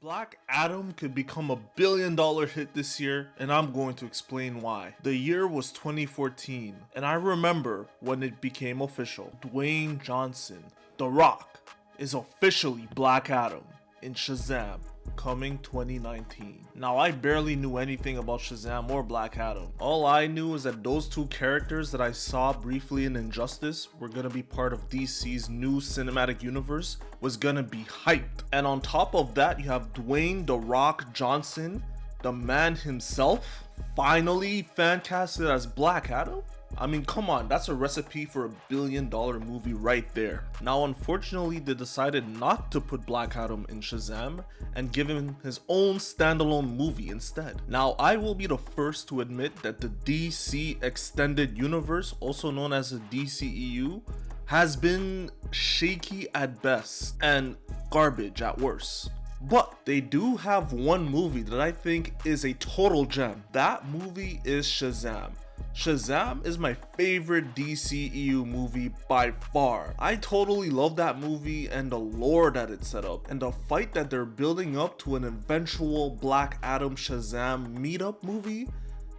Black Adam could become a billion-dollar hit this year, and I'm going to explain why. The year was 2014, and I remember when it became official. Dwayne Johnson, The Rock, is officially Black Adam in Shazam, coming 2019. Now, I barely knew anything about Shazam or Black Adam. All I knew is that those two characters that I saw briefly in Injustice were gonna be part of DC's new cinematic universe, was gonna be hyped. And on top of that, you have Dwayne "The Rock" Johnson, the man himself, finally fan casted as Black Adam? I mean, come on, that's a recipe for a billion-dollar movie right there. Now, unfortunately, they decided not to put Black Adam in Shazam and give him his own standalone movie instead. Now, I will be the first to admit that the DC Extended Universe, also known as the DCEU, has been shaky at best and garbage at worst. But they do have one movie that I think is a total gem. That movie is Shazam. Shazam is my favorite DCEU movie by far. I totally love that movie and the lore that it set up, and the fight that they're building up to an eventual Black Adam Shazam meetup movie.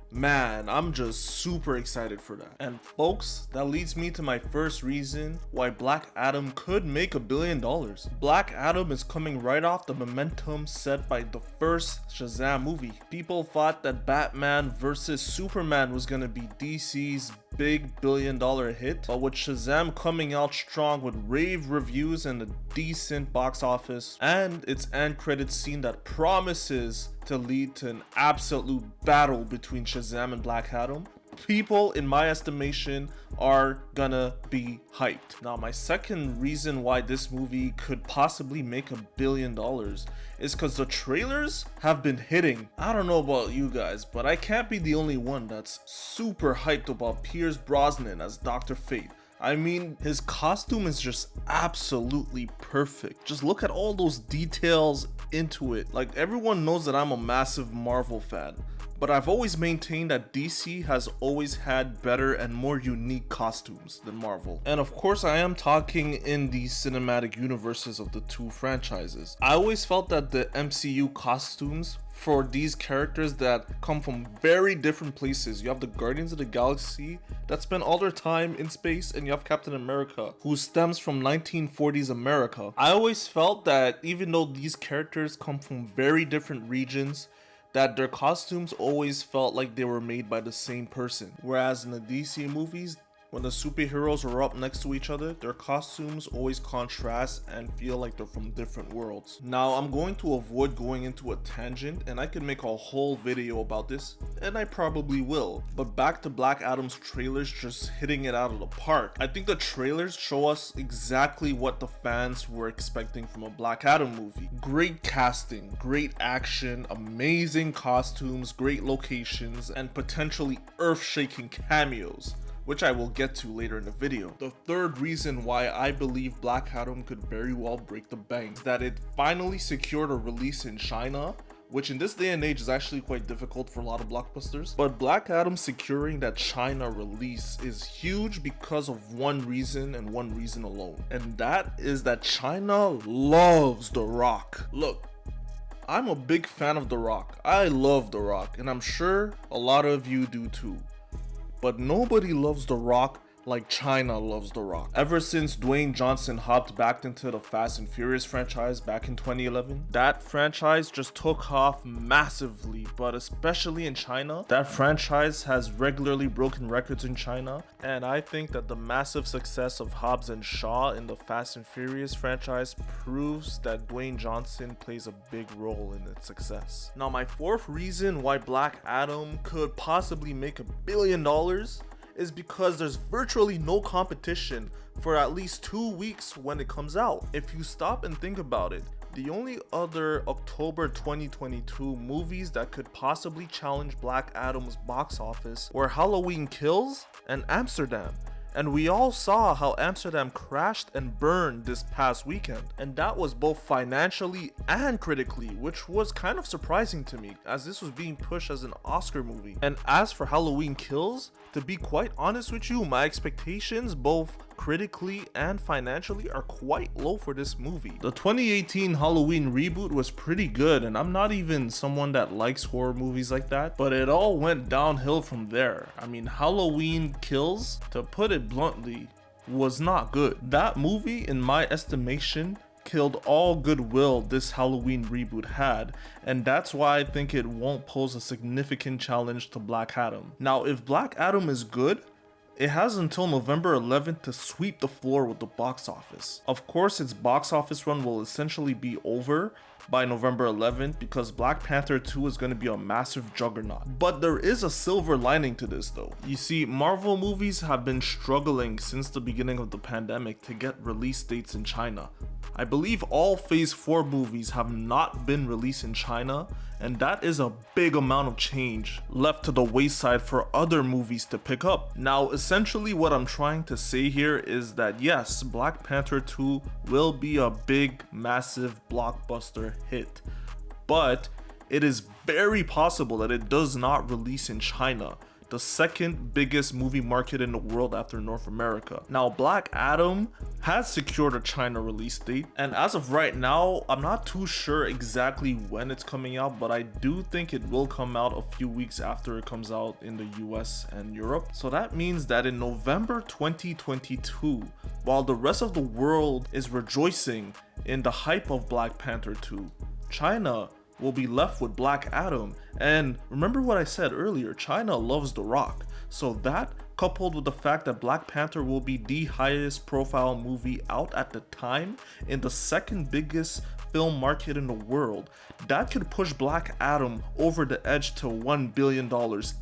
Man, I'm just super excited for that. And folks, that leads me to my first reason why Black Adam could make $1 billion. Black Adam is coming right off the momentum set by the first Shazam movie. People thought that Batman vs Superman was gonna be DC's big billion-dollar hit, but with Shazam coming out strong with rave reviews and a decent box office and its end credit scene that promises to lead to an absolute battle between Shazam and Black Adam, people, in my estimation, are gonna be hyped. Now, my second reason why this movie could possibly make $1 billion is because the trailers have been hitting. I don't know about you guys, but I can't be the only one that's super hyped about Pierce Brosnan as Dr. Fate. I mean, his costume is just absolutely perfect. Just look at all those details into it. Like, everyone knows that I'm a massive Marvel fan, but I've always maintained that DC has always had better and more unique costumes than Marvel. And of course, I am talking in the cinematic universes of the two franchises. I always felt that the MCU costumes for these characters that come from very different places. You have the Guardians of the Galaxy that spend all their time in space, and you have Captain America, who stems from 1940s America. I always felt that even though these characters come from very different regions, that their costumes always felt like they were made by the same person. Whereas in the DC movies, when the superheroes are up next to each other, their costumes always contrast and feel like they're from different worlds. Now, I'm going to avoid going into a tangent, and I could make a whole video about this, and I probably will. But back to Black Adam's trailers just hitting it out of the park. I think the trailers show us exactly what the fans were expecting from a Black Adam movie. Great casting, great action, amazing costumes, great locations, and potentially earth-shaking cameos, which I will get to later in the video. The third reason why I believe Black Adam could very well break the bank is that it finally secured a release in China, which in this day and age is actually quite difficult for a lot of blockbusters. But Black Adam securing that China release is huge because of one reason and one reason alone. And that is that China loves The Rock. Look, I'm a big fan of The Rock. I love The Rock, and I'm sure a lot of you do too. But nobody loves The Rock like China loves The Rock. Ever since Dwayne Johnson hopped back into the Fast and Furious franchise back in 2011, that franchise just took off massively, but especially in China. That franchise has regularly broken records in China, and I think that the massive success of Hobbs and Shaw in the Fast and Furious franchise proves that Dwayne Johnson plays a big role in its success. Now, my fourth reason why Black Adam could possibly make $1 billion is because there's virtually no competition for at least 2 weeks when it comes out. If you stop and think about it, the only other October 2022 movies that could possibly challenge Black Adam's box office were Halloween Kills and Amsterdam. And we all saw how Amsterdam crashed and burned this past weekend. And that was both financially and critically, which was kind of surprising to me, as this was being pushed as an Oscar movie. And as for Halloween Kills, to be quite honest with you, my expectations both critically and financially are quite low for this movie. The 2018 Halloween reboot was pretty good, and I'm not even someone that likes horror movies like that, but it all went downhill from there. I mean, Halloween Kills, to put it bluntly, was not good. That movie, in my estimation, killed all goodwill this Halloween reboot had, and that's why I think it won't pose a significant challenge to Black Adam. Now, if Black Adam is good, it has until November 11th to sweep the floor with the box office. Of course, its box office run will essentially be over by November 11th because Black Panther 2 is going to be a massive juggernaut. But there is a silver lining to this though. You see, Marvel movies have been struggling since the beginning of the pandemic to get release dates in China. I believe all Phase 4 movies have not been released in China, and that is a big amount of change left to the wayside for other movies to pick up. Now, essentially what I'm trying to say here is that yes, Black Panther 2 will be a big, massive blockbuster hit, but it is very possible that it does not release in China, the second biggest movie market in the world after North America. Now, Black Adam has secured a China release date, and as of right now, I'm not too sure exactly when it's coming out, but I do think it will come out a few weeks after it comes out in the US and Europe. So that means that in November 2022, while the rest of the world is rejoicing in the hype of Black Panther 2, China will be left with Black Adam. And remember what I said earlier, China loves The Rock. So that, coupled with the fact that Black Panther will be the highest profile movie out at the time in the second biggest film market in the world, that could push Black Adam over the edge to $1 billion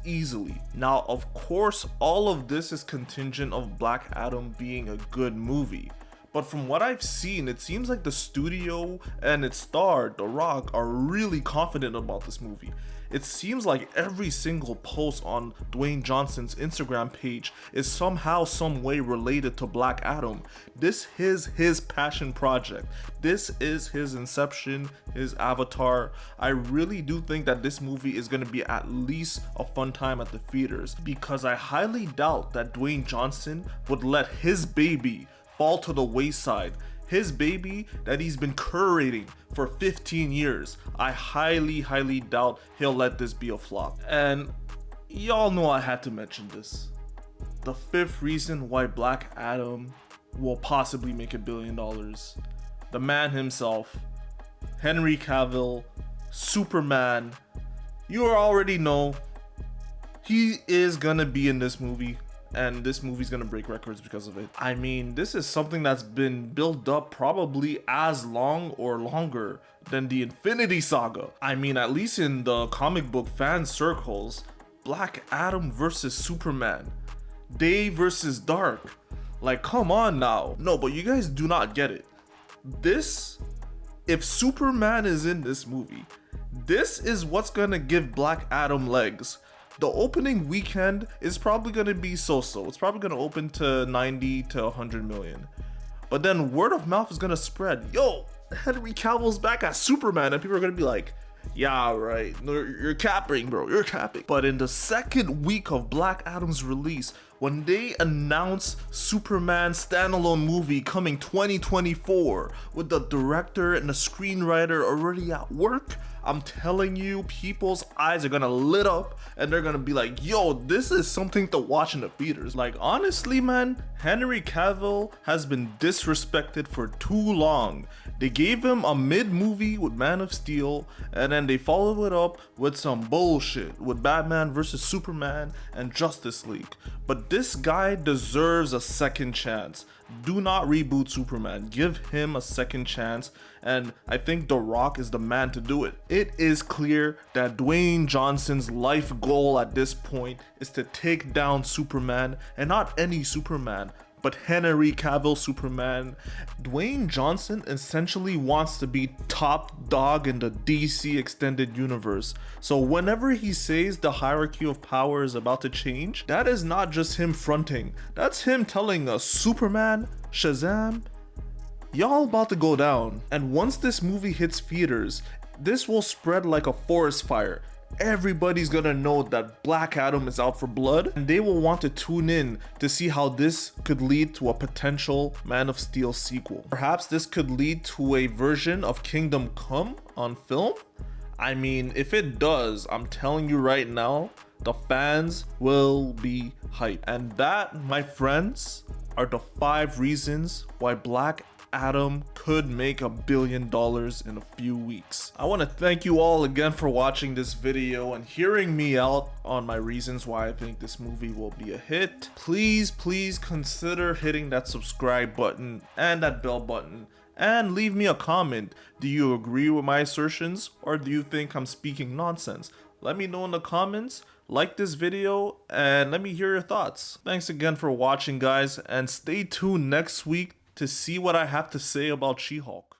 easily. Now, of course, all of this is contingent of Black Adam being a good movie. But from what I've seen, it seems like the studio and its star, The Rock, are really confident about this movie. It seems like every single post on Dwayne Johnson's Instagram page is somehow, some way related to Black Adam. This is his passion project. This is his inception, his avatar. I really do think that this movie is going to be at least a fun time at the theaters, because I highly doubt that Dwayne Johnson would let his baby fall to the wayside. His baby that he's been curating for 15 years. I highly doubt he'll let this be a flop. And y'all know I had to mention this. The fifth reason why Black Adam will possibly make $1 billion. The man himself, Henry Cavill, Superman. You already know he is gonna be in this movie, and this movie's gonna break records because of it. I mean, this is something that's been built up probably as long or longer than the Infinity Saga. I mean, at least in the comic book fan circles, Black Adam versus Superman, Day versus Dark. Like, come on now. No, but you guys do not get it. This, if Superman is in this movie, this is what's gonna give Black Adam legs. The opening weekend is probably going to be so-so. It's probably going to open to 90 to 100 million. But then word of mouth is going to spread. Yo, Henry Cavill's back as Superman. And people are going to be like, yeah, right. No, you're capping, bro. You're capping. But in the second week of Black Adam's release, when they announce Superman standalone movie coming 2024 with the director and the screenwriter already at work, I'm telling you, people's eyes are gonna lit up and they're gonna be like, yo, this is something to watch in the theaters. Like, honestly, man, Henry Cavill has been disrespected for too long. They gave him a mid-movie with Man of Steel, and then they followed it up with some bullshit with Batman vs Superman and Justice League. But this guy deserves a second chance. Do not reboot Superman. Give him a second chance, and I think The Rock is the man to do it. It is clear that Dwayne Johnson's life goal at this point is to take down Superman, and not any Superman, but Henry Cavill Superman. Dwayne Johnson essentially wants to be top dog in the DC extended universe. So whenever he says the hierarchy of power is about to change, that is not just him fronting. That's him telling us, Superman, Shazam, y'all about to go down. And once this movie hits theaters, this will spread like a forest fire. everybody's gonna know that Black Adam is out for blood, and they will want to tune in to see how this could lead to a potential Man of Steel sequel. Perhaps this could lead to a version of Kingdom Come on film. I mean, if it does, I'm telling you right now, the fans will be hyped. And that, my friends, are the 5 reasons why Black Adam could make $1 billion in a few weeks. I want to thank you all again for watching this video and hearing me out on my reasons why I think this movie will be a hit. Please consider hitting that subscribe button and that bell button, and leave me a comment. Do you agree with my assertions, or do you think I'm speaking nonsense? Let me know in the comments. Like this video and let me hear your thoughts. Thanks again for watching, guys, and stay tuned next week to see what I have to say about She-Hulk.